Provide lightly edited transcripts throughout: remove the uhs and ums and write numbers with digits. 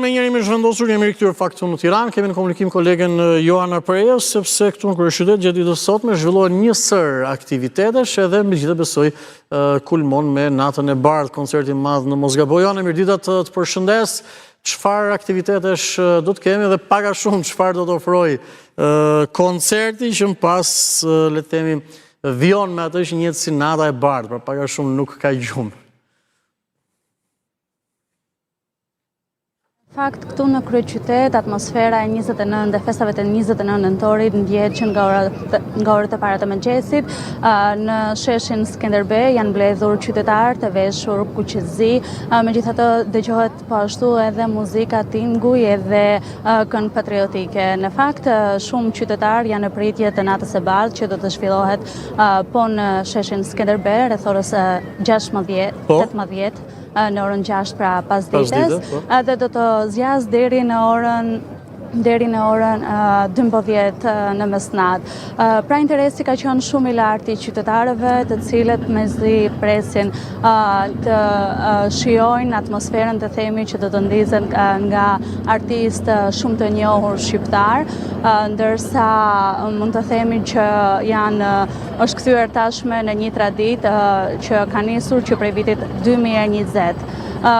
me njëri me zhvendosur, jemi rikthyer faktu në Tiranë, kemi në komunikim kolegen Joana Preja, sepse këtu në kryeqytet gjatë ditës sotme zhvillohen një sër aktivitetesh edhe megjithatë besoj kulmon me natën e bardhë, koncerti madh në Mosgaboj. Joana, mirëdita të përshëndes. Çfarë aktivitetesh do të kemi dhe pak a shumë çfarë do të ofrojë koncerti që më pas le të themi vijon me atë që njihet si nata e bardhë, pra pak a shumë nuk ka gjumë. Fakt, këtu në kryeqytet, atmosfera e 29 dhe festave të 29 nëntorit ndjehet që nga orët e para të mëngjesit. Në sheshin Skenderbej janë mbledhur qytetarë të veshur kuqezi, megjithatë dëgjohet po ashtu edhe muzika tinguj edhe këngë patriotike. Në fakt, shumë qytetarë janë në pritje të natës së bardhë që do të zhvillohet po në sheshin Skenderbej rreth orës 18 në orën 6 pra pas ditës, dhe do të zjas deri në orën 12 në mesnatë. Pra interesi ka qenë shumë i lartë i qytetarëve, të cilët mezi presin të shijojnë atmosferën të themi që do të ndizen nga artistë shumë të njohur shqiptar, ndërsa mund të themi që është kthyer tashme në një traditë që ka nisur që prej vitit 2020.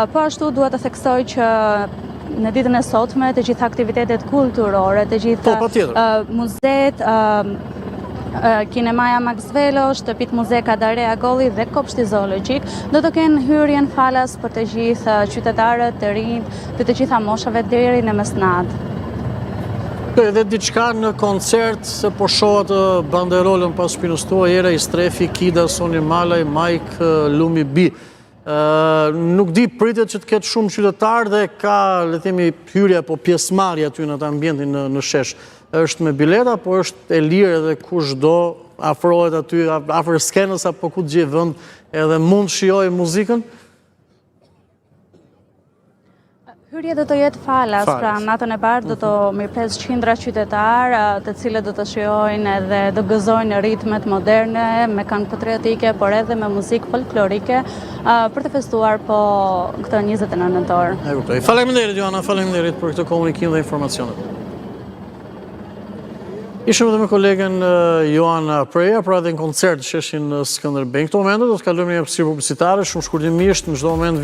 Po ashtu duhet të theksoj që në ditën e sotme të gjitha aktivitetet kulturore, të gjitha muzeet, kinemaja Max Velo, shtëpit muze Kadarea Golli dhe kopshti zoologjik do të kenë hyrjen falas për të gjithë qytetarët të rinj të gjitha moshave deri në mesnatë. Edhe diçka në koncert, se po shohat banderolën pas shpinës tuaj, Era i Strefi, Kida, Soni Malaj, Mike, Lumi B. Nuk di pritet që të ketë shumë qytetarë dhe ka, le themi, hyrja apo pjesëmarrja aty në atë ambientin në shesh. Është me bileta, po është e lirë edhe kushdo afrohet aty afër skenës apo ku të gjej vend edhe mund shijojë muzikën. Hyrja do të jetë falas, pra natën e bardhë do të mirëpres qindra qytetarë, të cilët do të shijojnë edhe do gëzojnë ritmet moderne, me këngë patriotike, por edhe me muzikë folklorike, për të festuar po këtë 29 nëntor. Faleminderit Joana, faleminderit për këtë komunikim dhe informacionet. Ishëm edhe me kolegen Joana Preja, pra edhe në koncert sheshin Skënderbej. Në këto momente do të kalojmë një hapësirë publicitare, shumë shkurtimisht, në çdo moment